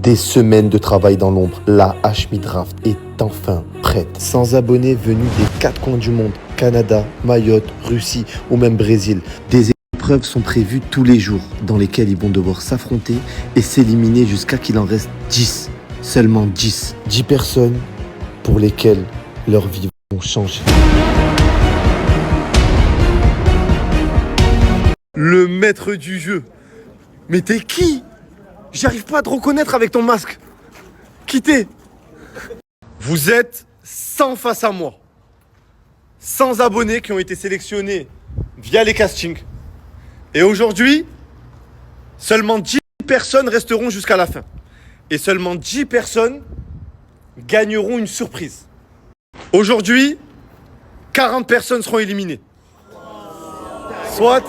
Des semaines de travail dans l'ombre, la Hashmi Draft est enfin prête. 100 abonnés venus des 4 coins du monde, Canada, Mayotte, Russie ou même Brésil. Des épreuves sont prévues tous les jours dans lesquelles ils vont devoir s'affronter et s'éliminer jusqu'à qu'il en reste 10. Seulement 10. 10 personnes pour lesquelles leur vie vont changer. Le maître du jeu. Mais t'es qui? J'arrive pas à te reconnaître avec ton masque. Qui t'es? Vous êtes 100 face à moi. 100 abonnés qui ont été sélectionnés via les castings. Et aujourd'hui, seulement 10 personnes resteront jusqu'à la fin. Et seulement 10 personnes gagneront une surprise. Aujourd'hui, 40 personnes seront éliminées. Soit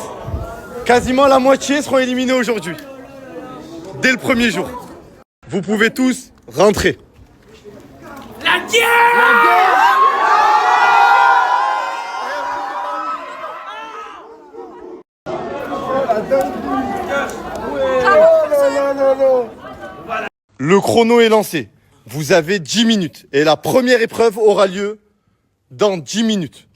quasiment la moitié seront éliminées aujourd'hui. Dès le premier jour. Vous pouvez tous rentrer. La guerre! Le chrono est lancé. Vous avez 10 minutes. Et la première épreuve aura lieu dans 10 minutes.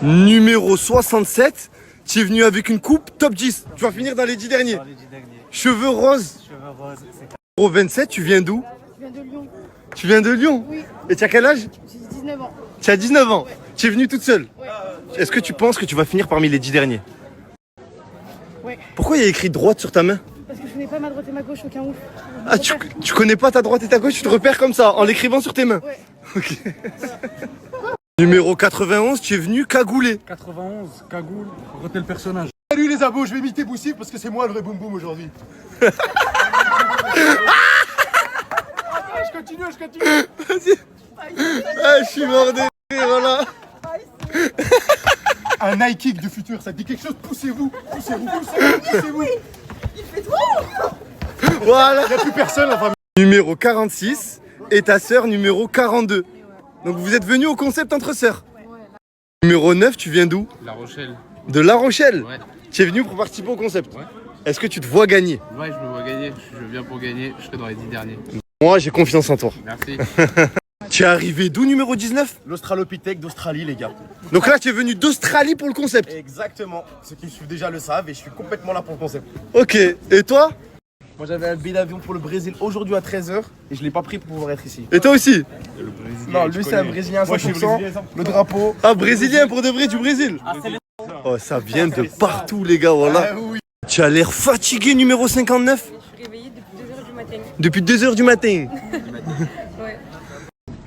Numéro 67. Tu es venu avec une coupe top 10. Tu vas finir dans les 10 derniers. Cheveux roses. Numéro 27, tu viens d'où? Je viens de Lyon. Tu viens de Lyon? Oui. Et tu as quel âge? J'ai 19 ans. Tu as 19 ans. Ouais. Tu es venu toute seule. Ouais. Est-ce que tu penses que tu vas finir parmi les 10 derniers? Ouais. Pourquoi il y a écrit droite sur ta main? Parce que je connais pas ma droite et ma gauche, aucun ouf. Ah, tu connais pas ta droite et ta gauche, tu te repères comme ça, en l'écrivant sur tes mains? Ouais. Ok. Numéro 91, tu es venu cagoulé. 91, cagoule, retenez le personnage. Salut les abos, je vais imiter Boussif parce que c'est moi le vrai boum boum aujourd'hui. Je continue. Vas-y. Ah, je suis mort de rire, voilà. Un high kick du futur, ça te dit quelque chose? Poussez-vous. Voilà. Il n'y a plus personne enfin. Numéro 46 et ta sœur numéro 42. Donc vous êtes venus au concept entre sœurs. Numéro 9, tu viens d'où? La Rochelle. De La Rochelle. Ouais. Tu es venu pour participer au concept. Ouais. Est-ce que tu te vois gagner? Ouais, je me vois gagner. Je viens pour gagner. Je serai dans les 10 derniers. Moi, j'ai confiance en toi. Merci. Tu es arrivé d'où, numéro 19? L'Australopithèque d'Australie les gars. Donc là, tu es venu d'Australie pour le concept. Exactement. Ceux qui me suivent déjà le savent et je suis complètement là pour le concept. Ok. Et toi? Moi j'avais un billet d'avion pour le Brésil aujourd'hui à 13h et je l'ai pas pris pour pouvoir être ici. Et toi aussi? Non, lui c'est un Brésilien à 100%. Le drapeau. Ah, brésilien pour de vrai du Brésil. Oh, ça vient de partout, les gars, voilà. Ah oui. Tu as l'air fatigué, numéro 59? Je suis réveillée depuis 2h du matin. Depuis 2h du matin. Ouais.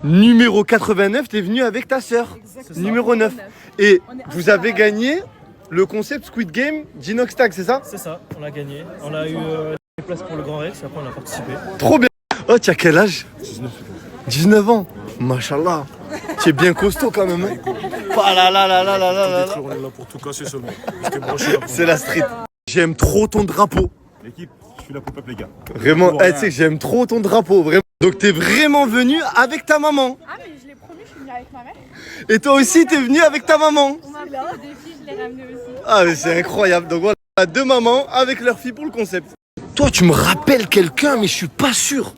Numéro 89, t'es venu avec ta sœur. Numéro 9. Et vous avez gagné le concept Squid Game d'Inox Tag, c'est ça? C'est ça, on a gagné. On a eu des places pour le Grand Rex et après on a participé. Trop bien. Oh, tu as quel âge? 19 ans. Machallah. Tu es bien costaud quand même. Hein. Ah là là là là là là là. On est là pour tout casser seulement. Restez branchés. C'est la street. J'aime trop ton drapeau. L'équipe, je suis là pour peuple les gars. Vraiment, tu sais que j'aime trop ton drapeau. Vraiment. Donc t'es vraiment venu avec ta maman. Ah, mais je l'ai promis, je suis venue avec ma mère. Et toi aussi, t'es venu avec ta maman. On m'a pris des filles, je l'ai ramenée aussi. Ah mais c'est incroyable. Donc voilà, on a 2 mamans avec leur fille pour le concept. Toi, tu me rappelles quelqu'un, mais je suis pas sûr.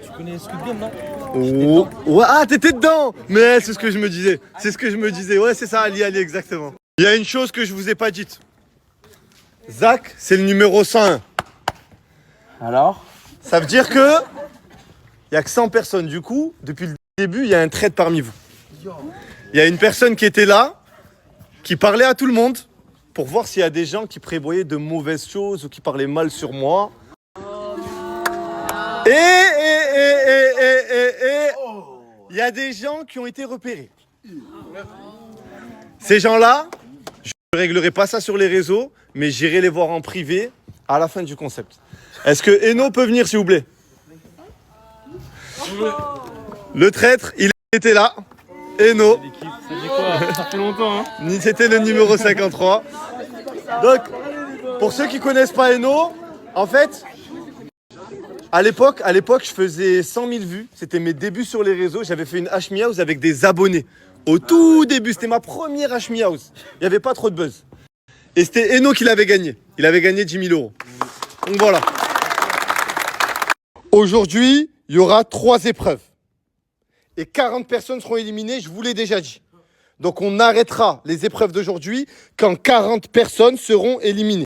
Tu connais Squid Game, non? Oh, ouais, ah, t'étais dedans. Mais c'est ce que je me disais. C'est ce que je me disais. Ouais, c'est ça, Ali, exactement. Il y a une chose que je vous ai pas dite. Zach, c'est le numéro 101. Alors? Ça veut dire que il y a que 100 personnes. Du coup, depuis le début, il y a un trade parmi vous. Il y a une personne qui était là, qui parlait à tout le monde pour voir s'il y a des gens qui prévoyaient de mauvaises choses ou qui parlaient mal sur moi. Et il y a des gens qui ont été repérés. Ces gens-là, je ne réglerai pas ça sur les réseaux, mais j'irai les voir en privé à la fin du concept. Est-ce que Eno peut venir, s'il vous plaît? Le traître, il était là. Eno. Ça dit quoi? Ça fait longtemps, hein? C'était le numéro 53. Donc, pour ceux qui connaissent pas Eno, en fait, à l'époque, je faisais 100 000 vues. C'était mes débuts sur les réseaux. J'avais fait une Hashmi House avec des abonnés. Au tout début, c'était ma première Hashmi House. Il n'y avait pas trop de buzz. Et c'était Eno qui l'avait gagné. Il avait gagné 10 000 euros. Donc voilà. Aujourd'hui, il y aura 3 épreuves. Et 40 personnes seront éliminées, je vous l'ai déjà dit. Donc on arrêtera les épreuves d'aujourd'hui quand 40 personnes seront éliminées.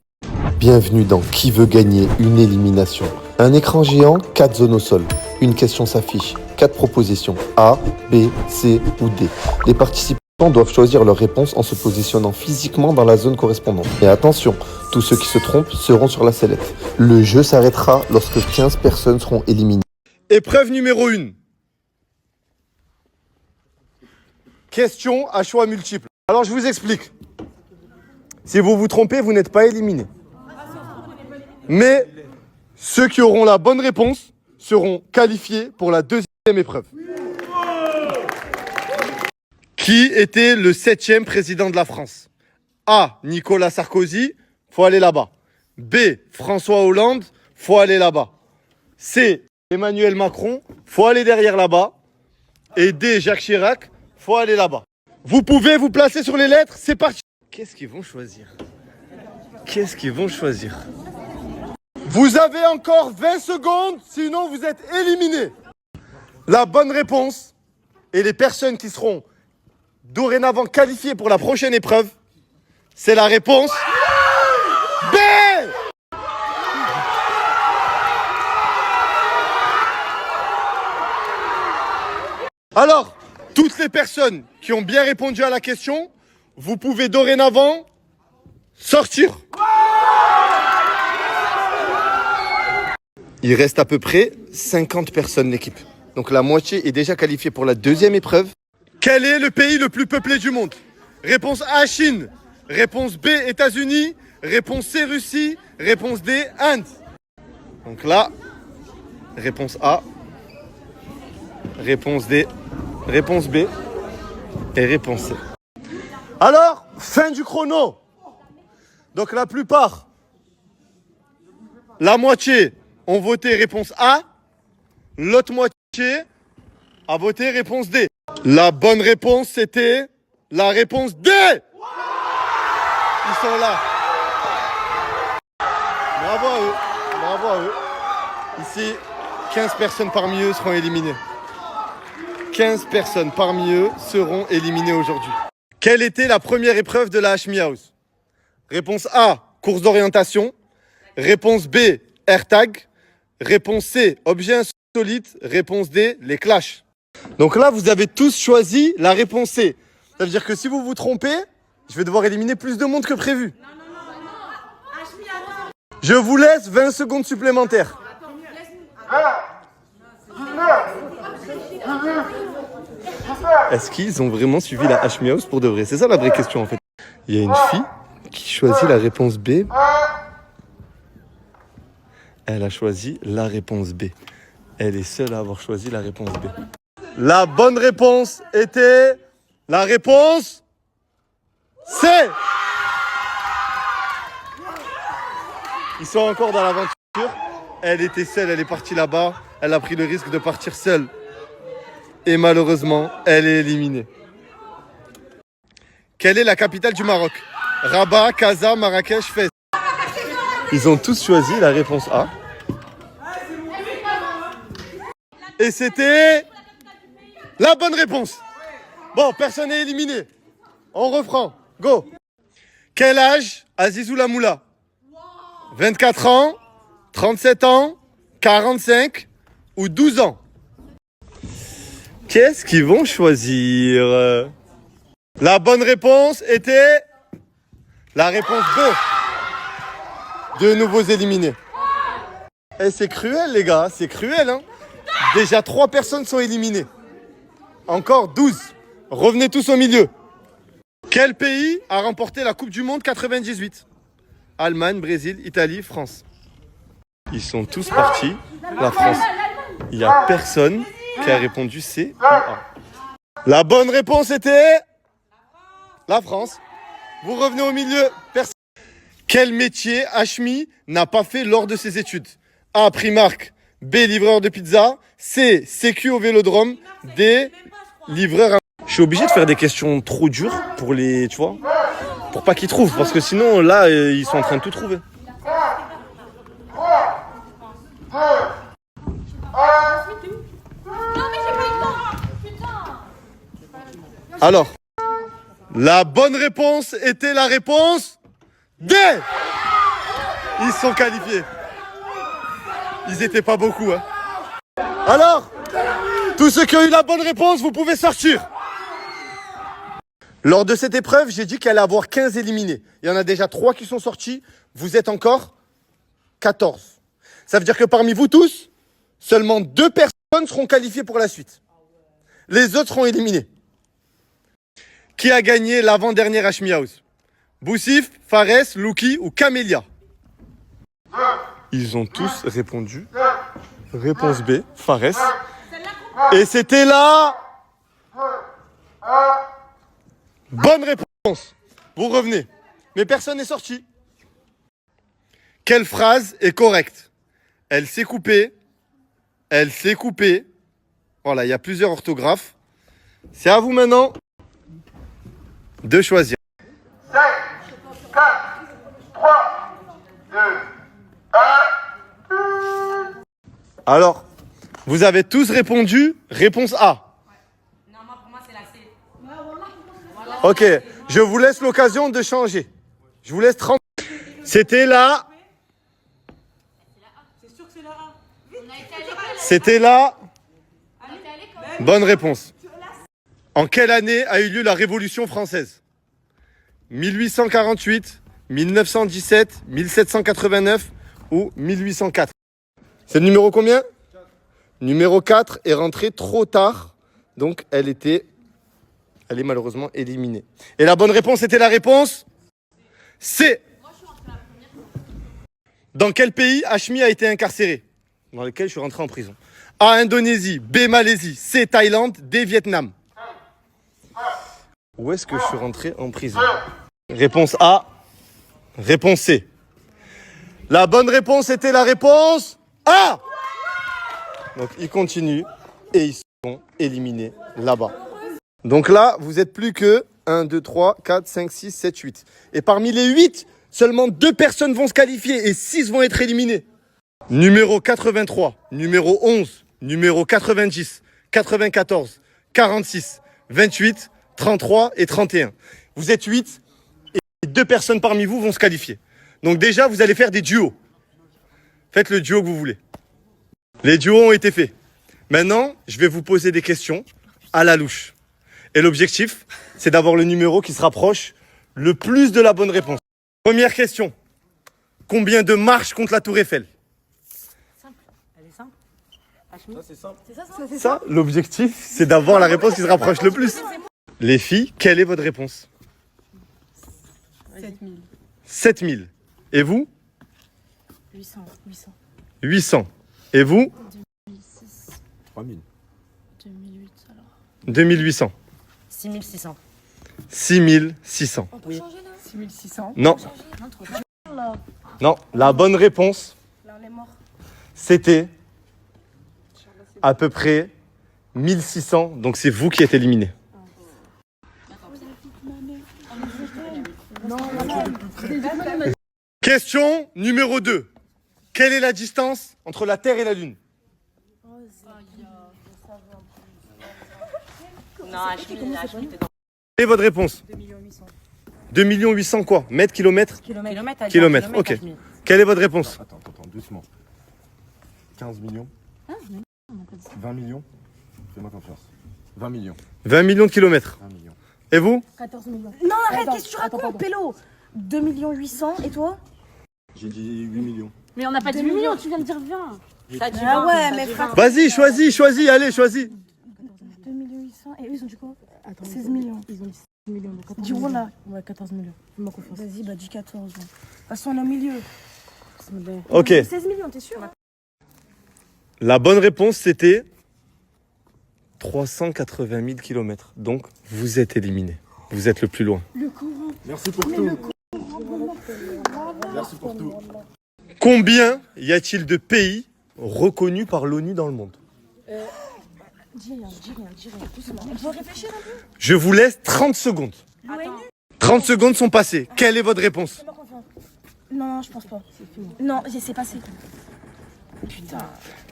Bienvenue dans Qui veut gagner une élimination. Un écran géant, 4 zones au sol. Une question s'affiche, 4 propositions, A, B, C ou D. Les participants doivent choisir leur réponse en se positionnant physiquement dans la zone correspondante. Et attention, tous ceux qui se trompent seront sur la sellette. Le jeu s'arrêtera lorsque 15 personnes seront éliminées. Épreuve numéro 1. Question à choix multiples. Alors je vous explique. Si vous vous trompez, vous n'êtes pas éliminé. Mais ceux qui auront la bonne réponse seront qualifiés pour la deuxième épreuve. Qui était le 7e président de la France? A. Nicolas Sarkozy, faut aller là-bas. B. François Hollande, faut aller là-bas. C. Emmanuel Macron, faut aller derrière là-bas. Et D. Jacques Chirac, faut aller là-bas. Vous pouvez vous placer sur les lettres, c'est parti. Qu'est-ce qu'ils vont choisir? Qu'est-ce qu'ils vont choisir? Vous avez encore 20 secondes, sinon vous êtes éliminés. La bonne réponse et les personnes qui seront dorénavant qualifiées pour la prochaine épreuve, c'est la réponse B. Alors, toutes les personnes qui ont bien répondu à la question, vous pouvez dorénavant sortir. Il reste à peu près 50 personnes l'équipe. Donc la moitié est déjà qualifiée pour la deuxième épreuve. Quel est le pays le plus peuplé du monde? Réponse A, Chine. Réponse B, États-Unis. Réponse C, Russie. Réponse D, Inde. Donc là, réponse A. Réponse D. Réponse B. Et réponse C. Alors, fin du chrono. Donc la plupart, la moitié ont voté réponse A. L'autre moitié a voté réponse D. La bonne réponse, c'était la réponse D. Ils sont là. Bravo à eux. Bravo à eux. Ici, 15 personnes parmi eux seront éliminées. 15 personnes parmi eux seront éliminées aujourd'hui. Quelle était la première épreuve de la Hashmi House? Réponse A, course d'orientation. Réponse B, AirTag. Réponse C, objet insolite. Réponse D, les clashs. Donc là, vous avez tous choisi la réponse C. Ça veut dire que si vous vous trompez, je vais devoir éliminer plus de monde que prévu. Je vous laisse 20 secondes supplémentaires. Est-ce qu'ils ont vraiment suivi la Hashmi House pour de vrai? C'est ça la vraie question en fait. Il y a une fille qui choisit la réponse B. Elle a choisi la réponse B. Elle est seule à avoir choisi la réponse B. La bonne réponse était la réponse C. Ils sont encore dans l'aventure. Elle était seule, elle est partie là-bas. Elle a pris le risque de partir seule. Et malheureusement, elle est éliminée. Quelle est la capitale du Maroc? Rabat, Casa, Marrakech, Fès. Ils ont tous choisi la réponse A. Et c'était la bonne réponse. Bon, personne n'est éliminé. On reprend. Go. Quel âge a Zizou Lamoula? 24 ans, 37 ans, 45 ou 12 ans? Qu'est-ce qu'ils vont choisir? La bonne réponse était la réponse B. De nouveaux éliminés. Et c'est cruel les gars, c'est cruel hein. Déjà 3 personnes sont éliminées. Encore 12. Revenez tous au milieu. Quel pays a remporté la Coupe du Monde 98? Allemagne, Brésil, Italie, France. Ils sont tous partis. La France. Il n'y a personne qui a répondu C ou A. La bonne réponse était la France. Vous revenez au milieu. Personne. Quel métier Hashmi n'a pas fait lors de ses études? A. Primark. B. Livreur de pizza. C. Sécu au vélodrome. D. Livreur à... Je suis obligé de faire des questions trop dures pour les... Tu vois? Pour pas qu'ils trouvent, parce que sinon, là, ils sont en train de tout trouver. Alors, la bonne réponse était la réponse D. Ils sont qualifiés. Ils étaient pas beaucoup, hein. Alors, tous ceux qui ont eu la bonne réponse, vous pouvez sortir. Lors de cette épreuve, j'ai dit qu'il allait y avoir 15 éliminés. Il y en a déjà 3 qui sont sortis. Vous êtes encore 14. Ça veut dire que parmi vous tous, seulement 2 personnes seront qualifiées pour la suite. Les autres seront éliminés. Qui a gagné l'avant-dernière Hashmi House? Boussif, Fares, Louki ou Camélia? Ils ont tous répondu. Réponse B, Fares. Et c'était la bonne réponse. Vous revenez. Mais personne n'est sorti. Quelle phrase est correcte? Elle s'est coupée. Elle s'est coupée. Voilà, il y a plusieurs orthographes. C'est à vous maintenant de choisir. 5, 4, 3, 2, 1. Alors, vous avez tous répondu réponse A. Non, moi, pour moi, c'est la C. Ok, je vous laisse l'occasion de changer. Je vous laisse 30. C'était la... C'est sûr que c'est la A. C'était la... Bonne réponse. En quelle année a eu lieu la Révolution française? 1848, 1917, 1789 ou 1804? C'est le numéro combien? Numéro 4 est rentrée trop tard. Donc elle est malheureusement éliminée. Et la bonne réponse était la réponse C. Dans quel pays Hashmi a été incarcéré? Dans lequel je suis rentré en prison. A. Indonésie, B. Malaisie, C. Thaïlande, D. Vietnam. Où est-ce que je suis rentré en prison? Réponse A. Réponse C. La bonne réponse était la réponse A. Donc ils continuent et ils sont éliminés là-bas. Donc là, vous êtes plus que 1, 2, 3, 4, 5, 6, 7, 8. Et parmi les 8, seulement 2 personnes vont se qualifier et 6 vont être éliminés. Numéro 83, numéro 11, numéro 90, 94, 46, 28, 33 et 31. Vous êtes 8 et 2 personnes parmi vous vont se qualifier. Donc déjà, vous allez faire des duos. Faites le duo que vous voulez. Les duos ont été faits. Maintenant, je vais vous poser des questions à la louche. Et l'objectif, c'est d'avoir le numéro qui se rapproche le plus de la bonne réponse. Première question. Combien de marches contre la Tour Eiffel? Elle est simple. Ça, c'est simple. C'est ça, l'objectif, c'est d'avoir la réponse qui se rapproche le plus. Les filles, quelle est votre réponse? 7000. 7000. Et vous? 800. 800. Et vous? 3000. 2008 alors. 2800. 6600. 6600. On peut changer là 6600. Non. Non, la bonne réponse, Là on est mort. c'était à peu près 1600. Donc c'est vous qui êtes éliminé. Question numéro 2. Quelle est la distance entre la Terre et la Lune? Non, Hashmi, t'es dans Quelle est votre réponse? 2 800 quoi? Mètres, kilomètres? kilomètres. Kilomètres, ok. Quelle est votre réponse? Attends, doucement. 15 millions. 20 millions. Fais-moi confiance. 20 millions. 20 millions de kilomètres. 20 millions. Et vous? 14 millions. Non, arrête, qu'est-ce que tu racontes, Pélo? 2 800 000 et toi? J'ai dit 8 millions. Mais on n'a pas dit 8 millions, tu viens de dire 20. Ah ouais, mais frère. Vas-y, choisis, allez, choisis. 2 800 000 et eux ils ont dit quoi? 16 millions. Ils ont dit 16 millions. Dis voilà. Ouais, 14 millions. Fais-moi confiance. Vas-y, bah dis 14. De toute façon, on est au milieu. Ok. 16 millions, t'es sûr? La bonne réponse, c'était 380 000 kilomètres. Donc, vous êtes éliminé. Vous êtes le plus loin. Merci pour tout. Merci pour tout. Combien y a-t-il de pays reconnus par l'ONU dans le monde? Dis rien. Doucement. On peut réfléchir un peu? Je vous laisse 30 secondes. Attends, 30 secondes sont passées. Quelle est votre réponse? Fais-moi confiance. Non, je pense pas. Non, c'est passé. Putain.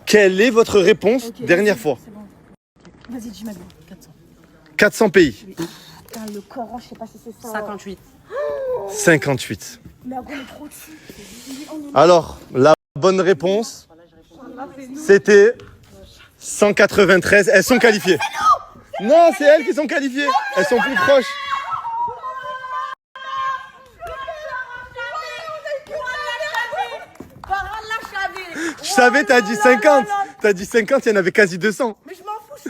Quelle est votre réponse Ok, dernière vas-y, fois? c'est bon. Vas-y, dis ma vie. 400 pays. Putain, le Coran, je sais pas si c'est ça. 58. 58. Mais après, on est trop dessus. Alors, la bonne réponse, c'était 193. Elles sont qualifiées. Non, c'est elles qui sont qualifiées. Elles sont plus proches. Je savais, t'as dit 50. T'as dit 50, il y en avait quasi 200. Mais je m'en fous.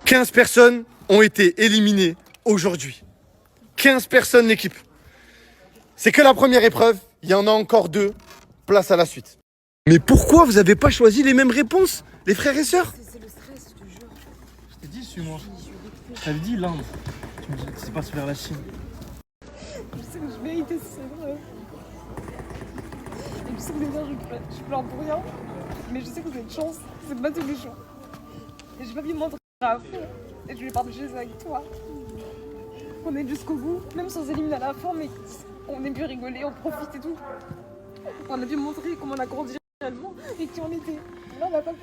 15 personnes ont été éliminées aujourd'hui. 15 personnes l'équipe. C'est que la première épreuve. Il y en a encore 2. Place à la suite. Mais pourquoi vous n'avez pas choisi les mêmes réponses, les frères et sœurs? Je t'ai dit, suis-moi. Je t'avais dit l'Inde. Tu me dis que c'est pas vers la Chine. Je sais que je méritais, c'est vrai. Et tu sais que déjà, je pleure pour rien. Mais je sais que vous avez de chance. C'est pas tous les jours. Et j'ai pas vu montrer à fond. Et je voulais partager ça avec toi. On est jusqu'au bout, même sans éliminer à la fin, mais on est pu rigoler, on profite et tout. On a pu montrer comment on a grandi réellement et qui on était. Là, on n'a pas pu.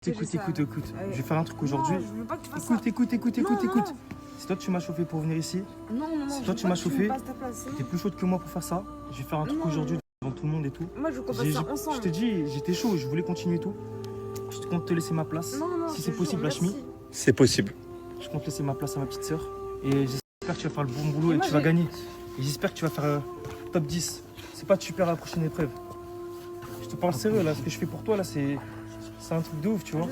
Écoute. Je vais faire un truc aujourd'hui. Non, je veux pas que tu fasses ça. Écoute. C'est toi que tu m'as chauffé pour venir ici. Non, C'est je toi veux tu pas m'as que chauffé. me passes ta place, c'est T'es bon. plus chaude que moi pour faire ça. Je vais faire un truc Non. aujourd'hui devant tout le monde et tout. Moi, je veux qu'on fasse ça ensemble. Je te dis, j'étais chaud, je voulais continuer et tout. Je compte te laisser ma place. Non, si je c'est te possible, jure, Hachmi. merci. C'est possible. Je compte laisser ma place à ma petite sœur. Et j'espère que tu vas faire le bon boulot Et et moi, que tu vas j'ai- gagner. Et j'espère que tu vas faire top 10. C'est pas de super à la prochaine épreuve. Je te parle sérieux là, ce que je fais pour toi là, c'est un truc de ouf, tu vois.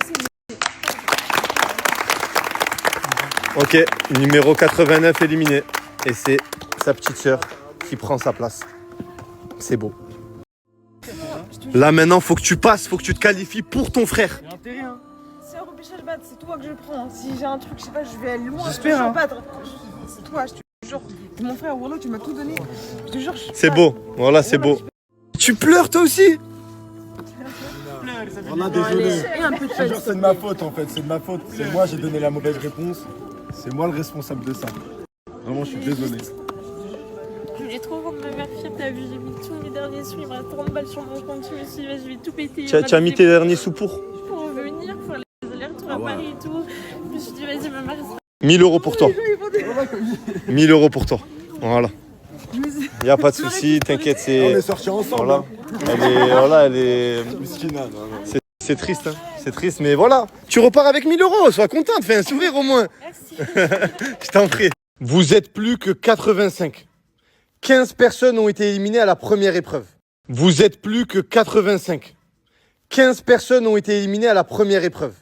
Ok, numéro 89 éliminé. Et c'est sa petite sœur qui prend sa place. C'est beau. Là maintenant, faut que tu passes, faut que tu te qualifies pour ton frère. Il y a intérêt, hein. C'est un repêchage battre, c'est toi que je prends. Si j'ai un truc, je sais pas, je vais aller loin. J'espère, hein. Battre. C'est toi, je te jure. T'es mon frère, Wallo, tu m'as tout donné. Je te jure, je suis C'est pas- beau, voilà, c'est beau. Tu pleures toi aussi? Voilà, désolé. Et un peu de Je te jure, c'est de ma faute en fait, c'est de ma faute. C'est moi, j'ai donné la mauvaise réponse. C'est moi le responsable de ça. Vraiment, je suis désolé. Je voulais trop rendre ma mère fière, t'as vu, j'ai mis tous mes derniers sous, il me reste 30 balles sur mon compte, je me suis dit, je vais tout péter. Tu as mis tes derniers sous pour Pour revenir, pour les allers-retours à Paris et tout. Je me suis dit, vas-y, ma mère, 1000 euros pour toi. 1000 euros pour toi. Voilà. Y a pas de souci, t'inquiète, On est c'est. sortis ensemble. Voilà. Elle est. Miskina, non, non. C'est triste, hein. C'est triste, mais voilà. Tu repars avec 1000 euros, sois contente, fais un sourire au moins. Je t'en prie. Vous êtes plus que 85. 15 personnes ont été éliminées à la première épreuve. Vous êtes plus que 85. 15 personnes ont été éliminées à la première épreuve.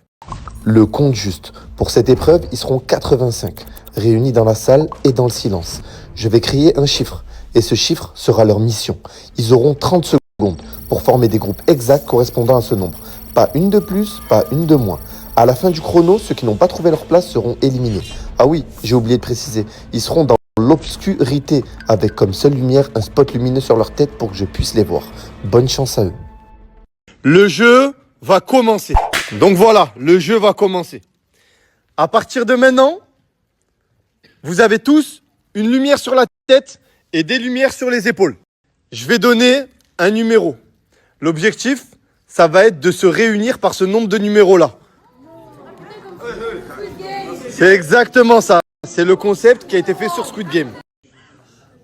Le compte juste. Pour cette épreuve, ils seront 85, réunis dans la salle et dans le silence. Je vais créer un chiffre, et ce chiffre sera leur mission. Ils auront 30 secondes pour former des groupes exacts correspondant à ce nombre. Pas une de plus, pas une de moins. À la fin du chrono, ceux qui n'ont pas trouvé leur place seront éliminés. Ah oui, j'ai oublié de préciser, ils seront dans l'obscurité, avec comme seule lumière un spot lumineux sur leur tête pour que je puisse les voir. Bonne chance à eux. Le jeu va commencer. Donc voilà, le jeu va commencer. À partir de maintenant, vous avez tous une lumière sur la tête et des lumières sur les épaules. Je vais donner un numéro. L'objectif, ça va être de se réunir par ce nombre de numéros-là. C'est exactement ça. C'est le concept qui a été fait sur Squid Game.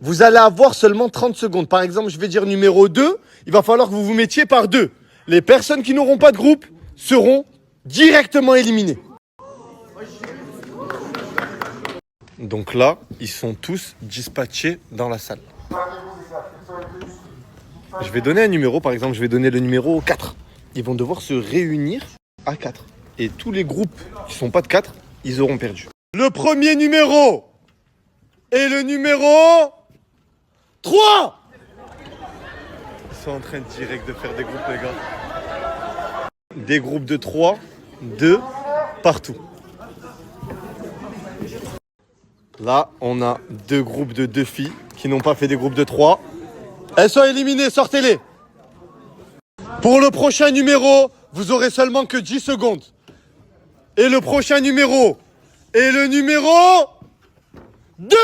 Vous allez avoir seulement 30 secondes. Par exemple, je vais dire numéro 2. Il va falloir que vous vous mettiez par 2. Les personnes qui n'auront pas de groupe seront directement éliminées. Donc là, ils sont tous dispatchés dans la salle. Je vais donner un numéro, par exemple, je vais donner le numéro 4. Ils vont devoir se réunir à 4. Et tous les groupes qui ne sont pas de 4, ils auront perdu. Le premier numéro est le numéro 3. Ils sont en train direct de faire des groupes, les gars. Des groupes de 3, 2, partout. Là, on a 2 groupes de 2 filles qui n'ont pas fait des groupes de 3. Elles sont éliminées, sortez-les. Pour le prochain numéro, vous aurez seulement que 10 secondes. Et le prochain numéro est le numéro 2.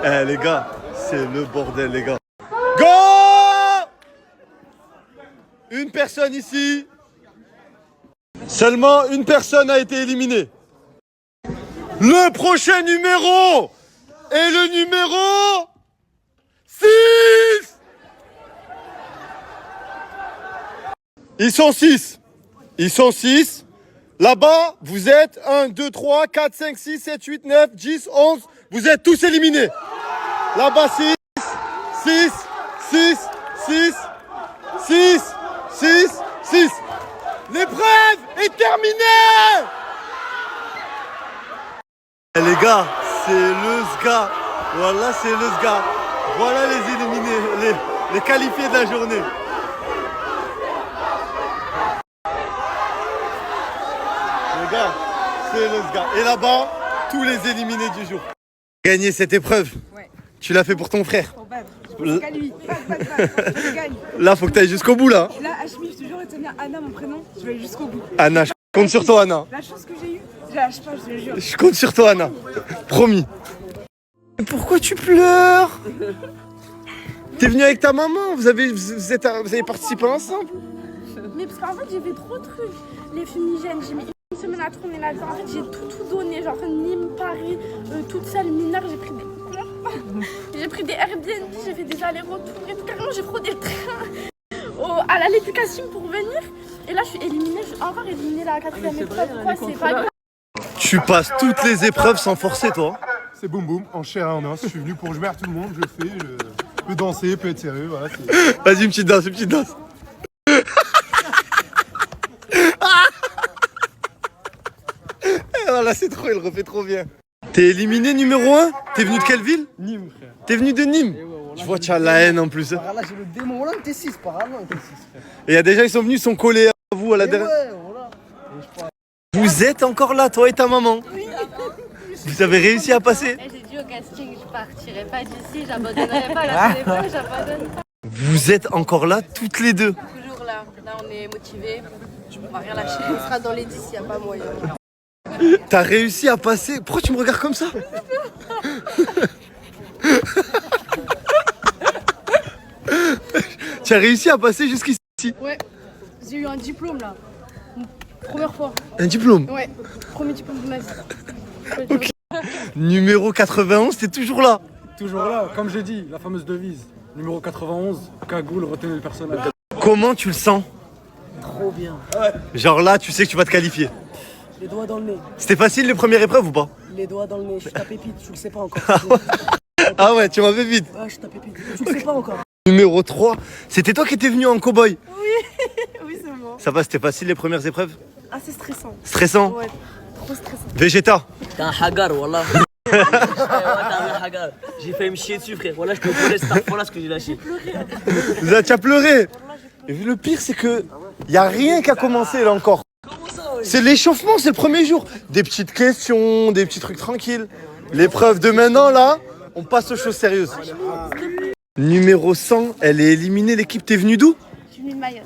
Eh les gars, c'est le bordel les gars. Go! Une personne ici. Seulement une personne a été éliminée. Le prochain numéro est le numéro 6. Ils sont 6. Ils sont 6. Là-bas, vous êtes 1, 2, 3, 4, 5, 6, 7, 8, 9, 10, 11. Vous êtes tous éliminés. Là-bas, 6, 6, 6, 6, 6, 6, 6. L'épreuve est terminée. Les gars, c'est le SGA. Voilà, c'est le SGA. Voilà les éliminés, les qualifiés de la journée. Les gars, c'est le SGA. Et là-bas, tous les éliminés du jour. Gagner cette épreuve. Ouais. Tu l'as fait pour ton frère. Pour battre. Je qu'à lui. Je gagne. Là, faut que tu ailles jusqu'au bout là. Là, Hachmi, je te jure, retenir Anna, mon prénom, je vais aller jusqu'au bout. Anna, je compte sur toi, Anna. La chance que j'ai eue, je la lâche pas, je te le jure. Je compte sur toi, Anna. Promis. Pourquoi tu pleures? T'es venu avec ta maman, vous avez participé ensemble. Mais parce qu'en fait, j'ai fait trop de trucs. Les fumigènes, j'ai mis une semaine à tourner là-dedans. En fait, j'ai tout donné. Genre, Nîmes, Paris, toute seule, mineure, j'ai pris des. J'ai pris des Airbnb, j'ai fait des allers-retours et tout. Carrément, j'ai fraudé le train à l'éducation pour venir. Et là, je suis éliminée. Je suis encore éliminée la 4e épreuve. Pourquoi c'est pas grave? Tu passes toutes les épreuves sans forcer, toi. C'est boum boum, en chair et en os. Je suis venu pour jouer à tout le monde, je le fais. Je peux danser, peut être sérieux. Voilà, vas-y, une petite danse, une petite danse. Voilà, c'est trop, il refait trop bien. T'es éliminé numéro 1? T'es venu de quelle ville? Nîmes, frère. T'es venu de Nîmes? Je vois, tu as la haine en plus. Par là, j'ai le démon. Voilà, t'es 6, par là, t'es 6, frère. Et il y a des gens, ils sont venus, ils sont collés à vous à la dernière. Ouais, voilà. Vous êtes encore là, toi et ta maman? Oui. Vous avez réussi à passer? J'ai dit au casting, je partirai pas d'ici, j'abandonnerai pas la téléphone, j'abandonne pas. Vous êtes encore là, toutes les deux? Toujours là. Là, on est motivés. On va rien lâcher. On sera dans les 10, il n'y a pas moyen. T'as réussi à passer? Pourquoi tu me regardes comme ça? Tu as réussi à passer jusqu'ici? Ouais. J'ai eu un diplôme là. Première fois. Un diplôme? Ouais. Premier diplôme de ma vie. Ok. Numéro 91, t'es toujours là? Toujours là, comme j'ai dit, la fameuse devise. Numéro 91, cagoule, retenez le personnage. Comment tu le sens? Trop bien. Genre là, tu sais que tu vas te qualifier. Les doigts dans le nez. C'était facile les premières épreuves ou pas? Les doigts dans le nez. Je suis ta pépite, tu le sais pas encore. Ah ouais, tu m'as fait vite. Ouais, je suis ta pépite. Tu le sais pas encore. Numéro 3, c'était toi qui étais venu en cow-boy? Oui, c'est moi. Ça va, c'était facile les premières épreuves? Ah, c'est stressant. Stressant? Ouais. Trop stressant. Végéta? T'es un hagar, wallah. Ouais, t'es un hagar. J'ai failli me chier dessus, frère. Voilà, je te connais, c'est voilà ce que j'ai lâché. Tu as pleuré? Et le pire, c'est que y a rien qui a commencé là encore. C'est l'échauffement, c'est le premier jour. Des petites questions, des petits trucs tranquilles. L'épreuve de maintenant, là, on passe aux choses sérieuses. Numéro 100, elle est éliminée, l'équipe. T'es venue d'où? Je suis venue de Mayotte.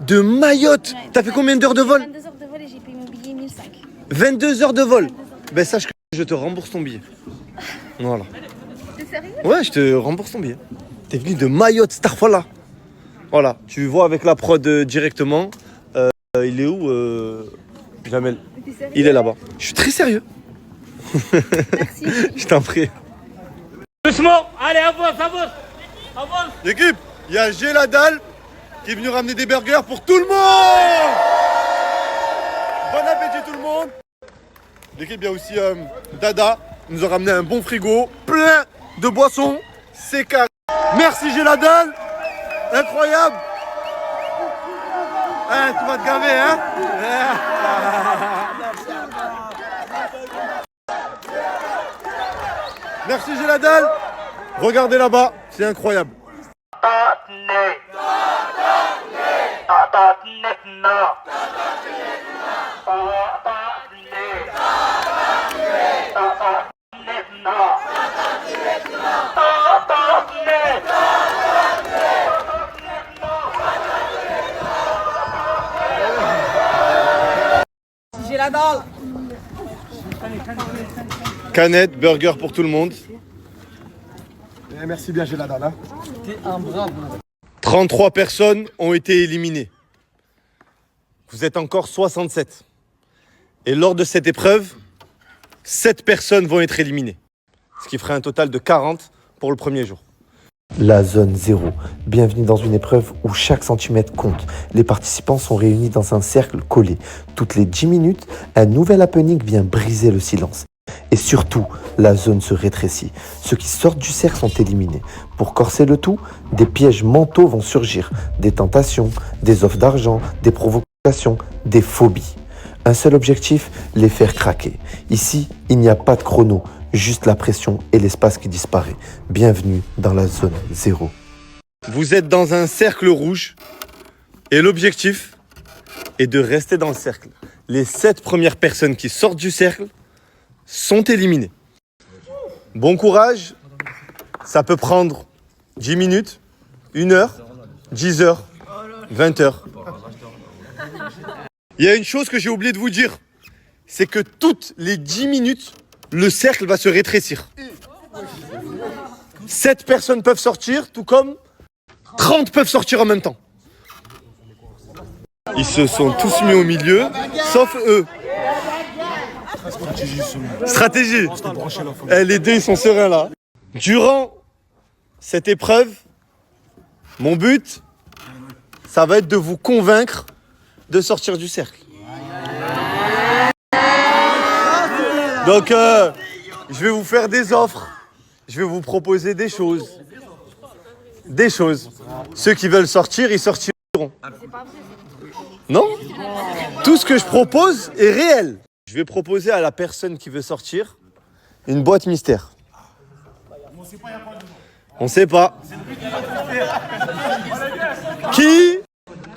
De Mayotte. T'as fait combien d'heures de vol? 22 heures de vol et j'ai payé mon billet 1005. 22 heures de vol. Ben sache que je te rembourse ton billet. Voilà. T'es sérieux? Ouais, je te rembourse ton billet. T'es venu de Mayotte, Starfala. Voilà, tu vois avec la prod directement. Il est où Jamel? Il est là-bas. Je suis très sérieux. Merci. Je t'en prie. Doucement, allez, avance, avance, avance. L'équipe, il y a Géladal qui est venu ramener des burgers pour tout le monde. Bon appétit tout le monde. L'équipe, il y a aussi Dada. Il nous a ramené un bon frigo, plein de boissons. C'est carré. Merci Géladal. Incroyable. Tu vas te gaver, hein. Merci Géladal. Regardez là-bas, c'est incroyable. J'ai la dalle. Canette, burger pour tout le monde. Eh, merci bien, j'ai la dalle. Hein. T'es un brave. 33 personnes ont été éliminées. Vous êtes encore 67. Et lors de cette épreuve, 7 personnes vont être éliminées. Ce qui ferait un total de 40 pour le premier jour. La zone 0. Bienvenue dans une épreuve où chaque centimètre compte. Les participants sont réunis dans un cercle collé. Toutes les 10 minutes, un nouvel happening vient briser le silence. Et surtout, la zone se rétrécit. Ceux qui sortent du cercle sont éliminés. Pour corser le tout, des pièges mentaux vont surgir. Des tentations, des offres d'argent, des provocations, des phobies. Un seul objectif, les faire craquer. Ici, il n'y a pas de chrono, juste la pression et l'espace qui disparaît. Bienvenue dans la zone 0. Vous êtes dans un cercle rouge et l'objectif est de rester dans le cercle. Les 7 premières personnes qui sortent du cercle sont éliminées. Bon courage, ça peut prendre 10 minutes, 1 heure, 10 heures, 20 heures. Il y a une chose que j'ai oublié de vous dire, c'est que toutes les 10 minutes, le cercle va se rétrécir. 7 personnes peuvent sortir, tout comme 30 peuvent sortir en même temps. Ils se sont tous mis au milieu, sauf eux. Stratégie. Les deux, ils sont sereins là. Durant cette épreuve, mon but, ça va être de vous convaincre de sortir du cercle. Donc, je vais vous faire des offres. Je vais vous proposer des choses. Des choses. Ceux qui veulent sortir, ils sortiront. Non? Tout ce que je propose est réel. Je vais proposer à la personne qui veut sortir une boîte mystère. On sait pas.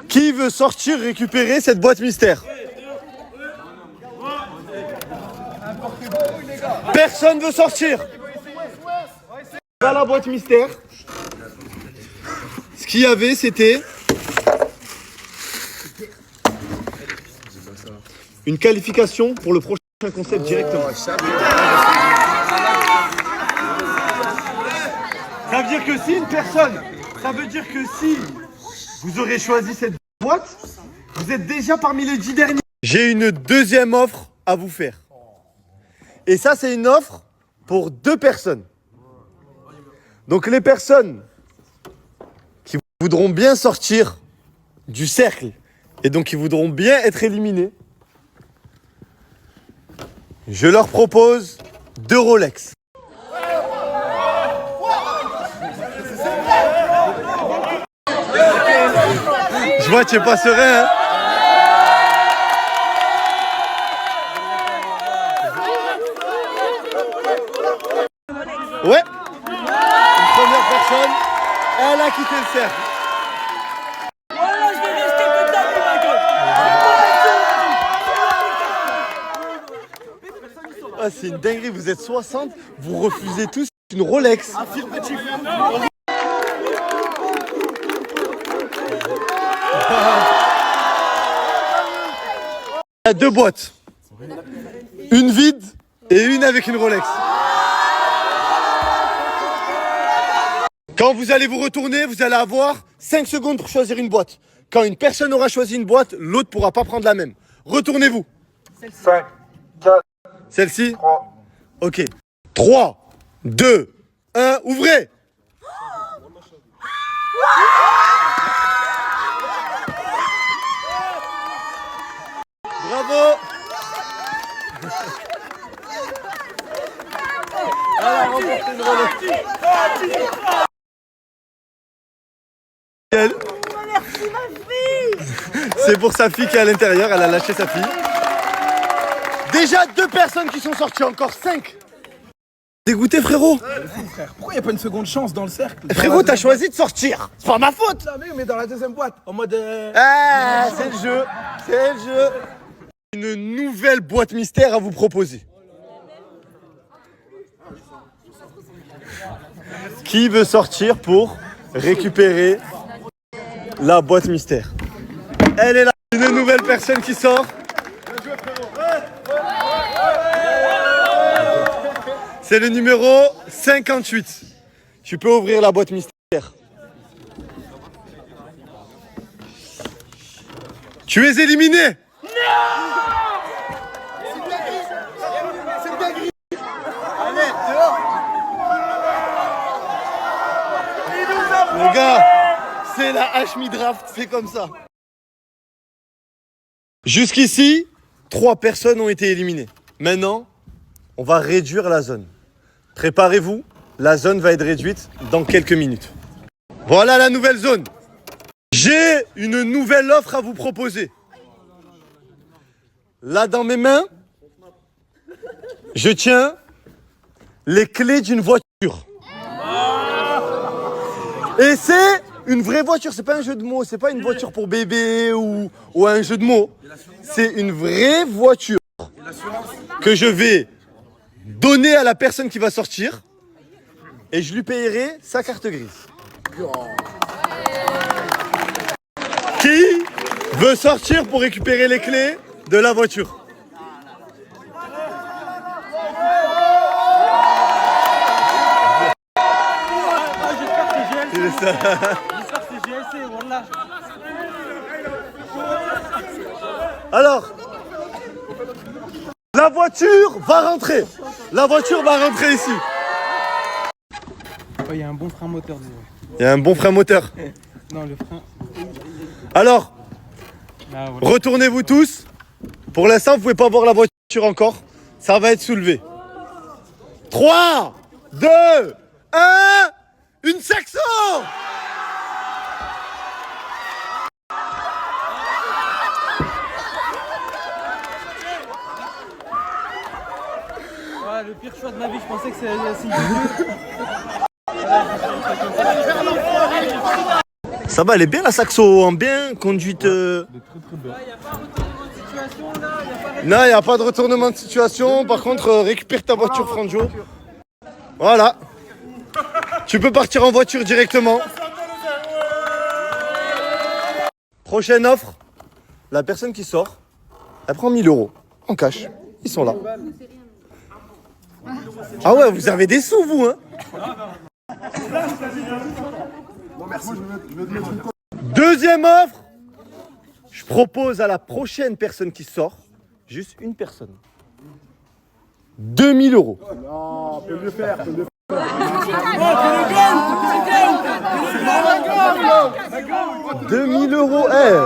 Qui veut sortir récupérer cette boîte mystère? Personne veut sortir. Dans la boîte mystère, ce qu'il y avait, c'était une qualification pour le prochain concept directement. Ça veut dire que si une personne, ça veut dire que si vous aurez choisi cette boîte, vous êtes déjà parmi les 10 derniers. J'ai une deuxième offre à vous faire. Et ça, c'est une offre pour 2 personnes. Donc les personnes qui voudront bien sortir du cercle et donc qui voudront bien être éliminées, je leur propose 2 Rolex. Je vois que tu n'es pas serein, hein? Ouais. Une première personne, elle a quitté le cercle. Voilà, je vais rester toute la nuit, ma gueule. Ah, c'est une dinguerie, vous êtes 60, vous refusez tous une Rolex. Il y a 2 boîtes. Une vide et une avec une Rolex. Quand vous allez vous retourner, vous allez avoir 5 secondes pour choisir une boîte. Quand une personne aura choisi une boîte, l'autre ne pourra pas prendre la même. Retournez-vous. 5, 4, Celle-ci? 3. Ok. 3, 2, 1, ouvrez! Bravo! Elle a remporté une Rolex. C'est pour sa fille qui est à l'intérieur, elle a lâché sa fille. Déjà 2 personnes qui sont sorties, encore 5. Dégoûté, frérot. Frère, pourquoi il n'y a pas une seconde chance dans le cercle? Frérot, t'as choisi de sortir. C'est pas ma faute. Mais dans la deuxième boîte, en mode... Ah, c'est le jeu. C'est le jeu. Une nouvelle boîte mystère à vous proposer. Qui veut sortir pour récupérer la boîte mystère? Elle est là. Une nouvelle personne qui sort. C'est le numéro 58. Tu peux ouvrir la boîte mystère. Tu es éliminé. Les gars, c'est la Hashmi Draft, c'est comme ça. Jusqu'ici, 3 personnes ont été éliminées. Maintenant, on va réduire la zone. Préparez-vous, la zone va être réduite dans quelques minutes. Voilà la nouvelle zone. J'ai une nouvelle offre à vous proposer. Là, dans mes mains, je tiens les clés d'une voiture. Et c'est une vraie voiture, c'est pas un jeu de mots, c'est pas une voiture pour bébé ou un jeu de mots. C'est une vraie voiture que je vais donner à la personne qui va sortir et je lui payerai sa carte grise. Qui veut sortir pour récupérer les clés de la voiture? Alors, la voiture va rentrer. La voiture va rentrer ici. Il y a un bon frein moteur, disons. Il y a un bon frein moteur. Non, le frein. Alors, Ah, voilà. retournez-vous tous. Pour l'instant, vous pouvez pas voir la voiture encore. Ça va être soulevé. 3, 2, 1, une Saxo! Ouais, le pire choix de ma vie, je pensais que c'est une Ça va, elle est bien la Saxo, en bien conduite. Non, il n'y a pas de retournement de situation. Par contre, récupère ta voiture, Franjo. Voilà. Tu peux partir en voiture directement. Prochaine offre. La personne qui sort, elle prend 1000 € en cash. Ils sont là. Ah ouais, vous avez des sous, vous, hein? Deuxième offre. Je propose à la prochaine personne qui sort, juste une personne, 2000 €. Non, peut le faire, peut le faire. 2000 €, eh.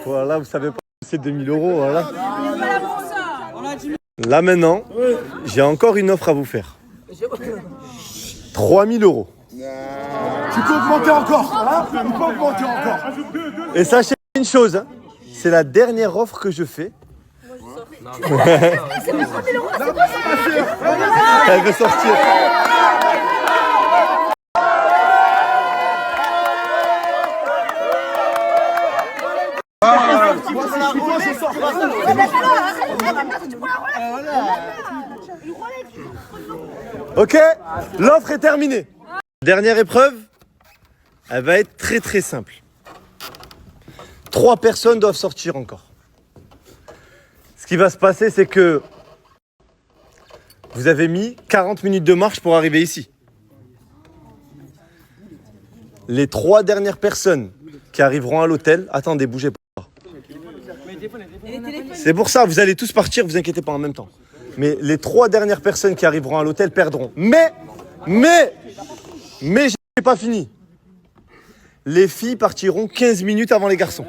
Voilà, vous savez pas c'est 2000 €, voilà. Là maintenant, j'ai encore une offre à vous faire. 3000 €. Tu peux augmenter encore, hein? Tu peux augmenter encore. Et sachez une chose, hein, c'est la dernière offre que je fais. Elle veut sortir. Ok, l'offre est terminée. Dernière épreuve, elle va être très très simple. 3 personnes doivent sortir encore. Ce qui va se passer, c'est que vous avez mis 40 minutes de marche pour arriver ici. Les 3 dernières personnes qui arriveront à l'hôtel, attendez, bougez pas. C'est pour ça, vous allez tous partir, vous inquiétez pas en même temps. Mais les 3 dernières personnes qui arriveront à l'hôtel perdront. Mais, j'ai pas fini. Les filles partiront 15 minutes avant les garçons.